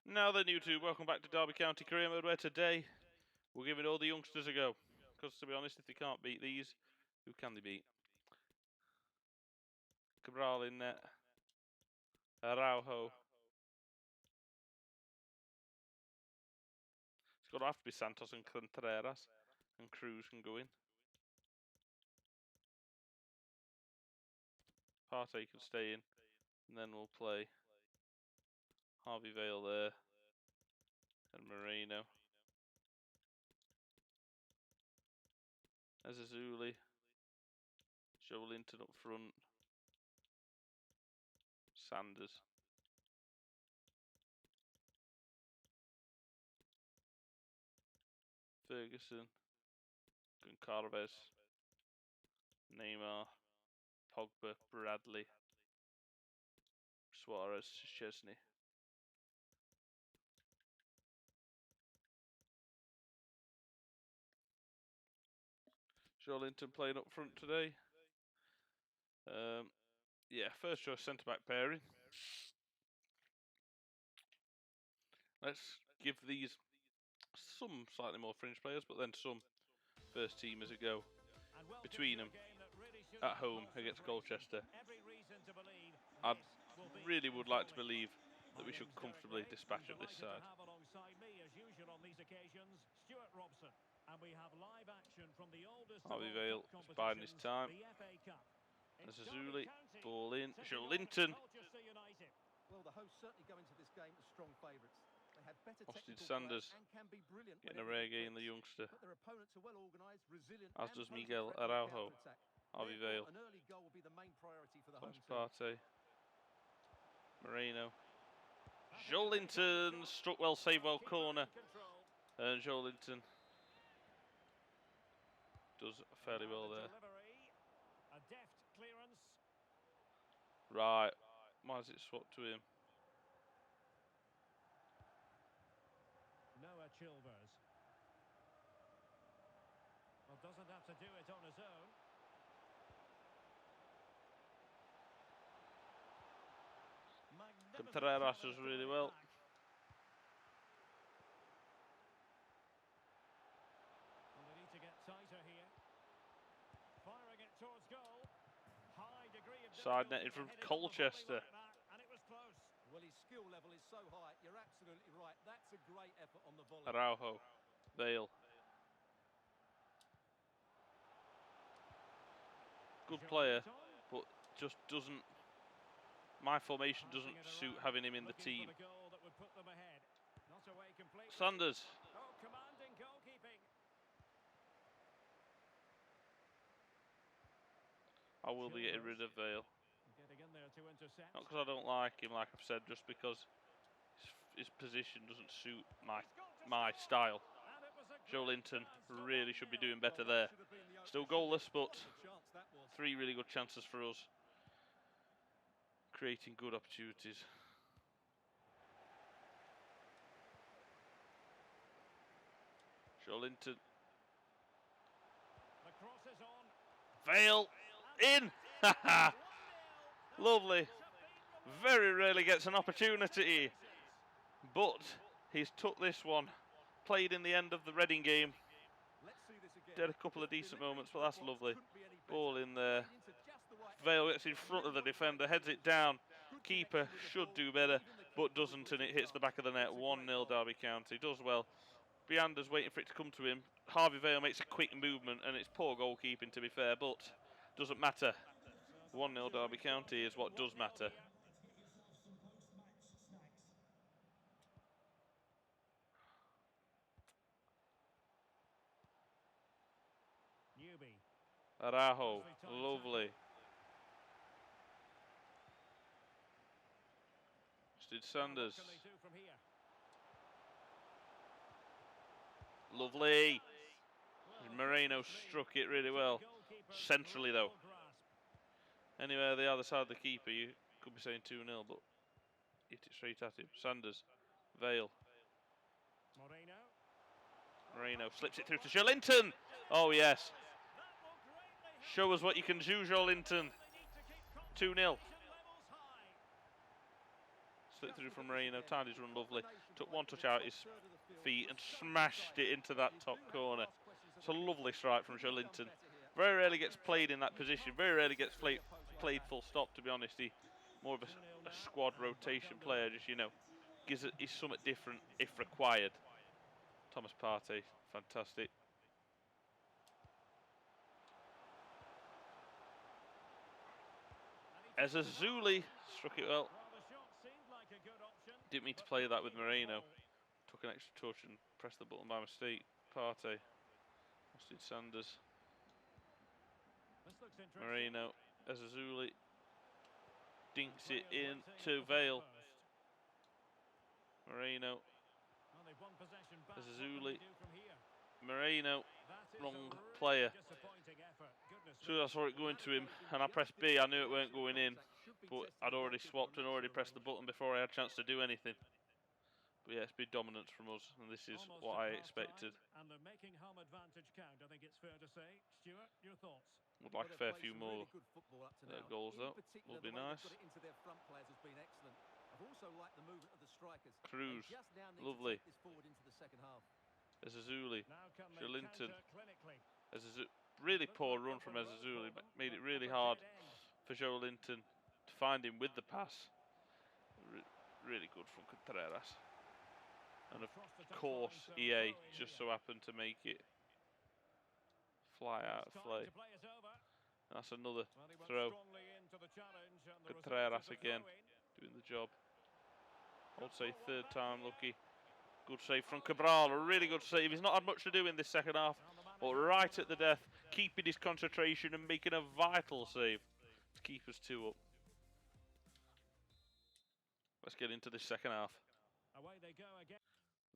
Now then, YouTube, welcome back to Derby County Career Mode, where today we're giving all the youngsters a go. Because, to be honest, if they can't beat these, who can they beat? Cabral in net. Araujo. It's going to have to be Santos and Contreras. And Cruz can go in. Partey can stay in. And then we'll play Harvey Vale there. And Moreno. Azazuli. Joe Linton up front. Sanders. Ferguson. Goncalves. Neymar. Pogba. Bradley. Suarez. Chesney. Joe Linton playing up front today. Yeah, first choice centre-back pairing. Let's give these some slightly more fringe players, but then some first teamers a go. Between them, at home against Colchester, I really would like to believe that we should comfortably dispatch up this side. Harvey Vale is biding his time. Azazuli, ball in. Joe Linton. Well, the hosts certainly go into this game as strong favourites. They have better Austin Sanders and can be brilliant getting a rare game, the youngster. but their opponents are well organised, resilient, As does Miguel Araujo. Harvey Vale. An early goal will be the main priority for the home team. Partey. Moreno. Joe Linton struck well, saved well, corner. And Joe Linton does fairly well there. A deft clearance. Right. Why is it swapped to him? Noah Chilvers. Well, doesn't have to do it on his own. Contreras does really well. Well, they need to get tighter here. Firing it towards goal. High degree of Side netted from Colchester. like that, and it was close. Well, his skill level is so high. You're absolutely right. That's a great effort on the volley. Araujo. Vale. Good player, but just doesn't. My formation doesn't suit having him in the team. Sanders. Oh, commanding goalkeeping. I will be getting rid of Vale. Getting in there to intercept. Not because I don't like him, like I've said, just because his position doesn't suit my style. Joe Linton really should be doing better there. Still goalless, but 3 really good chances for us. Creating good opportunities. Joe Linton. The cross is on. Vale in! Lovely. Very rarely gets an opportunity, but he's took this one. Played in the end of the Reading game. Did a couple of decent moments, but that's lovely. Ball in there. Vale gets in front of the defender, heads it down. Keeper should do better, but doesn't, and it hits the back of the net. 1-0 Derby County. Does well. Brianda's waiting for it to come to him. Harvey Vale makes a quick movement, and it's poor goalkeeping, to be fair, but doesn't matter. 1-0 Derby County is what does matter. Newby. Araujo, lovely. Austin Sanders. Lovely. Moreno struck it really well. Centrally, though. Anyway, the other side of the keeper, you could be saying 2-0, but hit it straight at him. Sanders. Vale. Moreno slips it through to Joe Linton. Oh, yes. Show us what you can do, Joe Linton. 2-0. Slipped through from Moreno, timed his run lovely. Took one touch out his feet and smashed it into that top corner. It's a lovely strike from Joelinton. Very rarely gets played in that position. Very rarely gets played full stop, to be honest. He more of a squad rotation player, just, you know, gives it is something different if required. Thomas Partey, fantastic. Ezazuli struck it well. Didn't mean to play that with Moreno. Took an extra touch and pressed the button by mistake. Partey. Austin Sanders. Moreno. Ezazuli. Dinks it in to Vale. Moreno. Ezazuli. Moreno. Wrong player. As soon as I saw it going to him and I pressed B, I knew it weren't going in. But I'd already swapped and already pressed the button before I had a chance to do anything. But yeah, it's been dominance from us, and this is what I expected. And they're making home advantage count, I think it's fair to say. Stuart, your thoughts? Would like a fair few more goals though. Would be nice. Cruz, lovely. Ezazuli, Joelinton. Really poor run from Ezazuli, made it really hard for Joelinton to find him with the pass. Really good from Contreras. And of course, EA just so happened to make it fly out of play. That's another throw. Contreras again, doing the job. I'd say third time lucky. Good save from Cabral, a really good save. He's not had much to do in this second half, but right at the death, keeping his concentration and making a vital save to keep us 2 up. Let's get into this second half. Away they go again.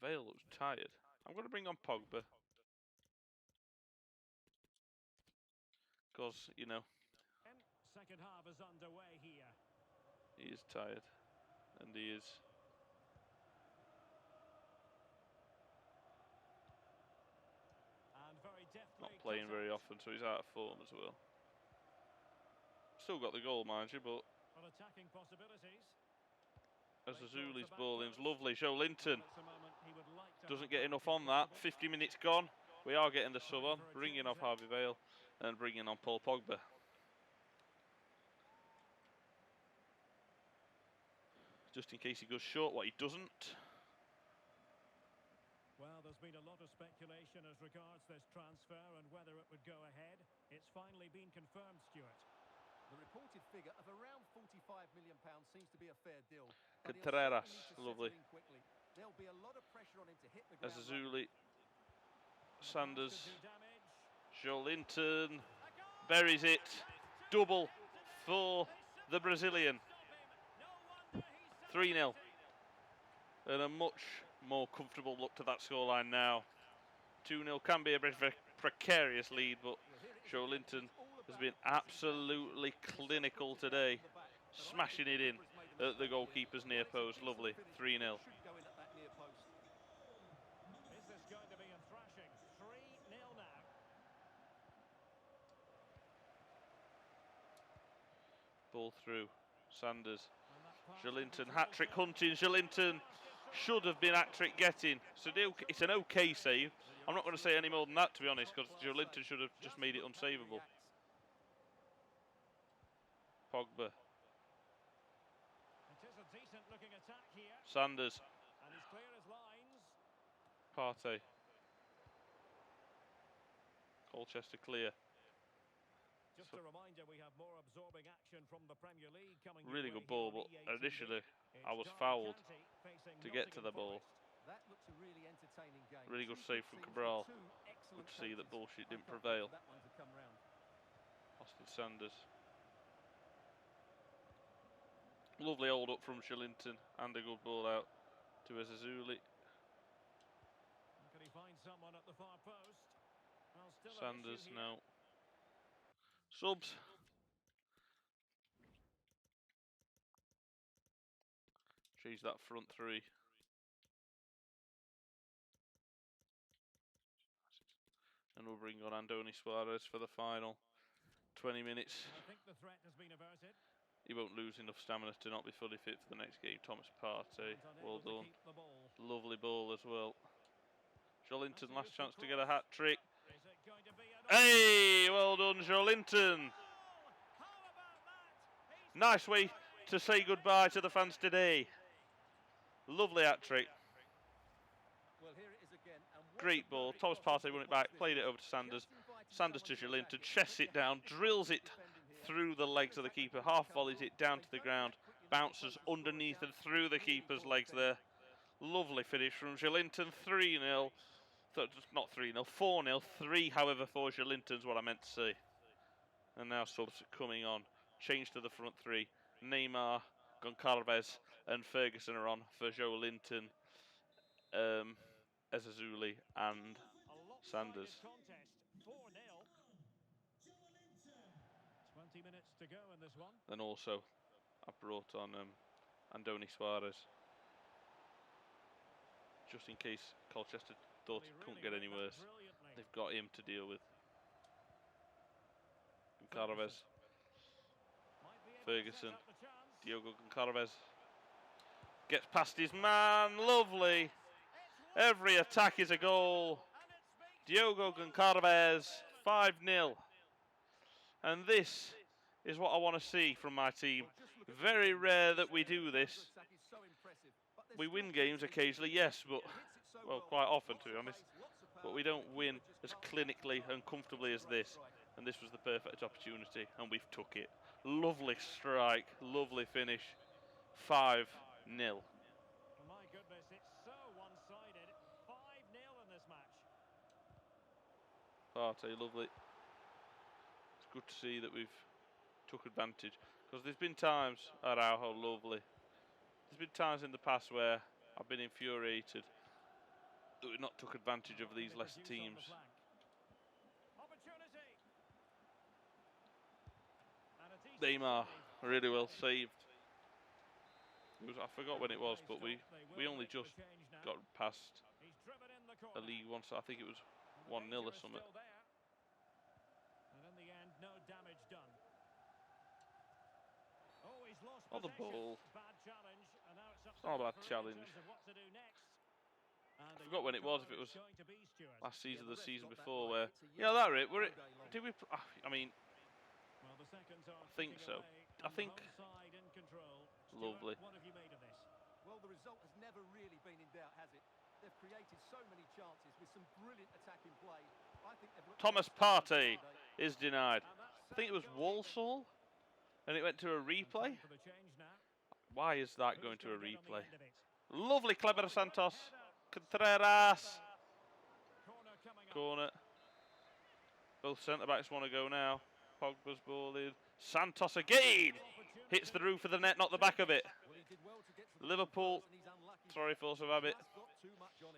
Vale looks tired. I'm going to bring on Pogba. Because, you know, Second half is underway here. he is tired. And he is. And very Not playing very often, so he's out of form as well. Still got the goal, mind you, but attacking possibilities. Ezazuli's ball in's lovely. Joelinton doesn't get enough on that. 50 minutes gone. We are getting the sub on, bringing off Harvey Vale and bringing on Paul Pogba. Just in case he goes short, what he doesn't. Well, there's been a lot of speculation as regards this transfer and whether it would go ahead. It's finally been confirmed, Stuart. The reported figure of around £45 million seems to be a fair deal. Contreras, lovely. There'll be a lot of pressure on him to hit the ground. Ezazuli, Sanders, Joelinton, buries it. Double for the Brazilian. 3-0. And a much more comfortable look to that scoreline now. 2-0 can be a bit of a precarious lead, but Joelinton has been absolutely clinical today, smashing it in at the goalkeeper's near post. Lovely, 3-0. Is this going to be a thrashing? 3-0 now. Ball through, Sanders, Joelinton, hat-trick hunting. Joelinton should have been hat-trick getting. So it's an okay save. I'm not going to say any more than that, to be honest, because Joelinton should have just made it unsavable. Pogba. It is a decent looking attack here. Sanders. And he's clear as lines. Partey. Colchester clear. Just a reminder, we have more absorbing action from the Premier League coming. Really good ball, but initially I was fouled to get to the ball. That looks a really entertaining game. Really good save from Cabral. Good to see that bullshit didn't prevail. Austin Sanders. Lovely hold up from Joelinton and a good ball out to Ezazuli. Can he find someone at the far post? Well, still Sanders now. Subs. She's that front three. And we'll bring on Andoni Suarez for the final 20 minutes. I think the threat has been averted. he won't lose enough stamina to not be fully fit for the next game. Thomas Partey, well done. Lovely ball as well. Joelinton, last chance to get a hat trick. Hey, well done, Joelinton. Nice way to say goodbye to the fans today. Lovely hat trick. Well, here it is again, and what Great a ball. perfect Thomas cross Partey for won it the back, opposition. played it over to Sanders. Just inviting Sanders to someone Joelinton, attack. chests it down, drills it through the legs of the keeper, half volleys it down to the ground, bounces underneath and through the keeper's legs there. Lovely finish from Joelinton, 3-0. Not 3-0, 4-0. 3, however, for Joelinton's what I meant to say. And now subs coming on. Change to the front three. Neymar, Goncalves and Ferguson are on for Joelinton, Ezazuli and Sanders. Contest, 4-0. 20 minutes to go in this one. Then also, I brought on Andoni Suarez, just in case Colchester thought it couldn't get any worse. They've got him to deal with. Goncalves, Ferguson, Diogo Goncalves gets past his man. Lovely. Every attack is a goal. Diogo Goncalves, 5-0. And this is what I want to see from my team. Very rare that we do this. We win games occasionally, yes, but, well, quite often, to be honest. But we don't win as clinically and comfortably as this. And this was the perfect opportunity, and we've took it. Lovely strike, lovely finish. 5-0. My goodness, it's so one-sided. 5-0 in this match. Partey, lovely. It's good to see that we've took advantage, because there's been times, Araujo, lovely. There's been times in the past where I've been infuriated that we've not took advantage of these lesser teams. Neymar, really well saved. I forgot when it was, but we only just got past a League One, so I think it was 1-0 or something. And in the end, no damage done. Oh, he's lost Oh, the possession. ball. Bad challenge, and now it's up It's not a to bad the challenge. in terms of what to do next. And I forgot when it was, if it was going to be Stuart. last season or the season before, where, yeah, that it. Were it? Did we? I mean, Well, the seconds are I think ticking so. away, I and think. the home side in control. Lovely. Stuart, what have you made of this? Well, the result has never really been in doubt, has it? They've created so many chances with some brilliant attacking play. I think they've looked Thomas Partey is denied. I think it was Walsall, and it went to a replay. For the change now. Why is that going to a Who's gonna get on replay? the end of it? Lovely, clever Santos. Contreras. Corner coming up. Corner. Both centre-backs want to go now. Pogba's ball in. Santos again. Hits the roof of the net, not the back of it. Well, he did well to get to the Liverpool, crossbars and he's unlucky. sorry, force of habit, Just got too much on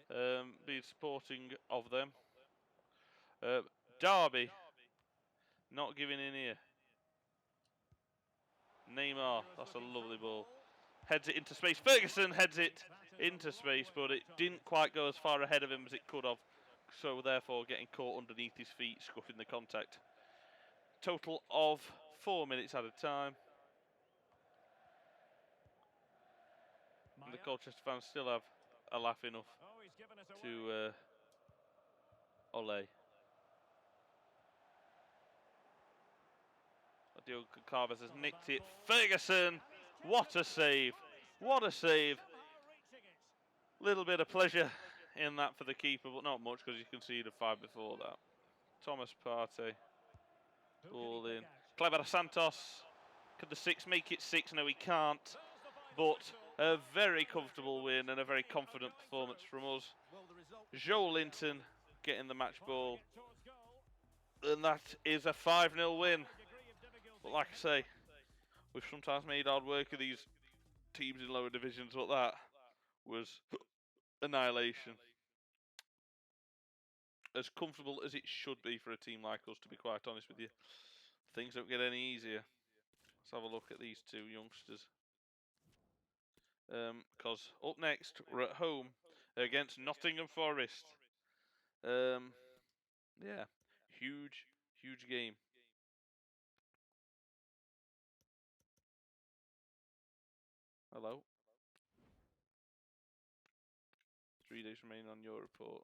it. being supporting of them. Derby, not giving in here. Neymar, that's a lovely ball. Heads it into space. Ferguson heads it into space, but it didn't quite go as far ahead of him as it could have. So therefore getting caught underneath his feet, scuffing the contact. Total of 4 minutes at a time. And the Colchester fans still have a laugh enough Oh, he's given us away. to Ole. Diogo Goncalves has nicked it. Ferguson, what a save. What a save. Somehow reaching it. Little bit of pleasure in that for the keeper, but not much because you can see the 5 before that. Thomas Partey, Who can ball he in. pick out? Clever Santos. Could the 6 make it 6? No, he can't. There's the final But whistle. a very comfortable win and a very confident performance from us. Well, the result Joelinton getting the match ball. Firing it towards goal. And that is a 5-0 win. Degree of difficulty. But like I say, we've sometimes made hard work of these teams in lower divisions, but that was annihilation. As comfortable as it should be for a team like us, to be quite honest with you. Things don't get any easier. Let's have a look at these 2 youngsters. Because up next, we're at home against Nottingham Forest. Yeah, huge game. Hello. 3 days remaining on your report.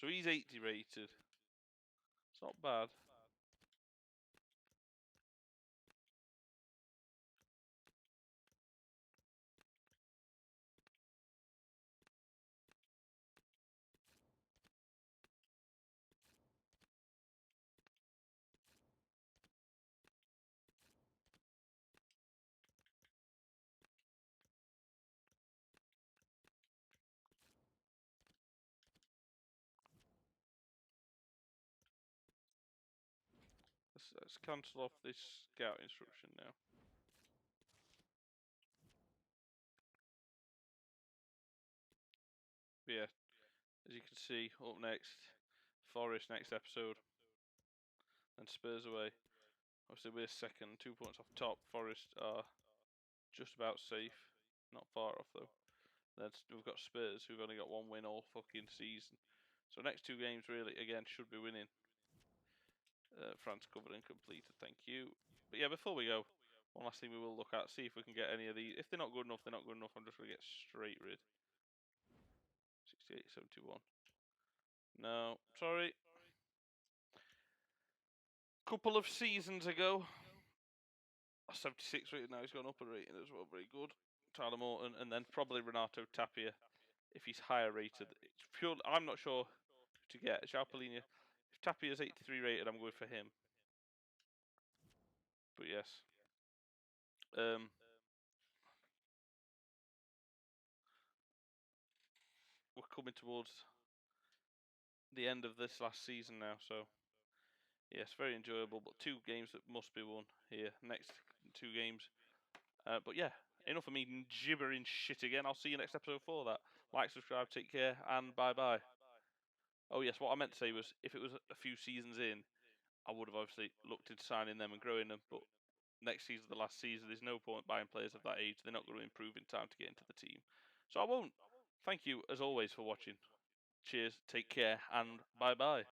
So he's 80 rated. It's not bad. Let's cancel off this scout instruction now. But yeah, as you can see, up next, Forest next episode, and Spurs away. Obviously we're second, 2 points off top. Forest are just about safe, not far off though. Then we've got Spurs, who've only got 1 win all fucking season. So next 2 games really, again, should be winning. France covered and completed, thank you. But yeah, before we go, one last thing we will look at, see if we can get any of these. If they're not good enough, they're not good enough. I'm just going to get straight rid. 68, 71. No, sorry. Couple of seasons ago, 76 rated, now he's gone up a rating as well, very good. Tyler Morton, and then probably Renato Tapia, if he's higher rated. It's pure, I'm not sure who to get. João Palhinha. If Tapia's 83 rated, I'm going for him. But yes. We're coming towards the end of this last season now, so yes, very enjoyable, but 2 games that must be won here. Next 2 games. But yeah, enough of me gibbering shit again. I'll see you next episode for that. Like, subscribe, take care, and bye-bye. Oh yes, what I meant to say was, if it was a few seasons in, I would have obviously looked into signing them and growing them, but next season, the last season, there's no point buying players of that age. They're not going to improve in time to get into the team. So I won't. Thank you, as always, for watching. Cheers, take care, and bye-bye.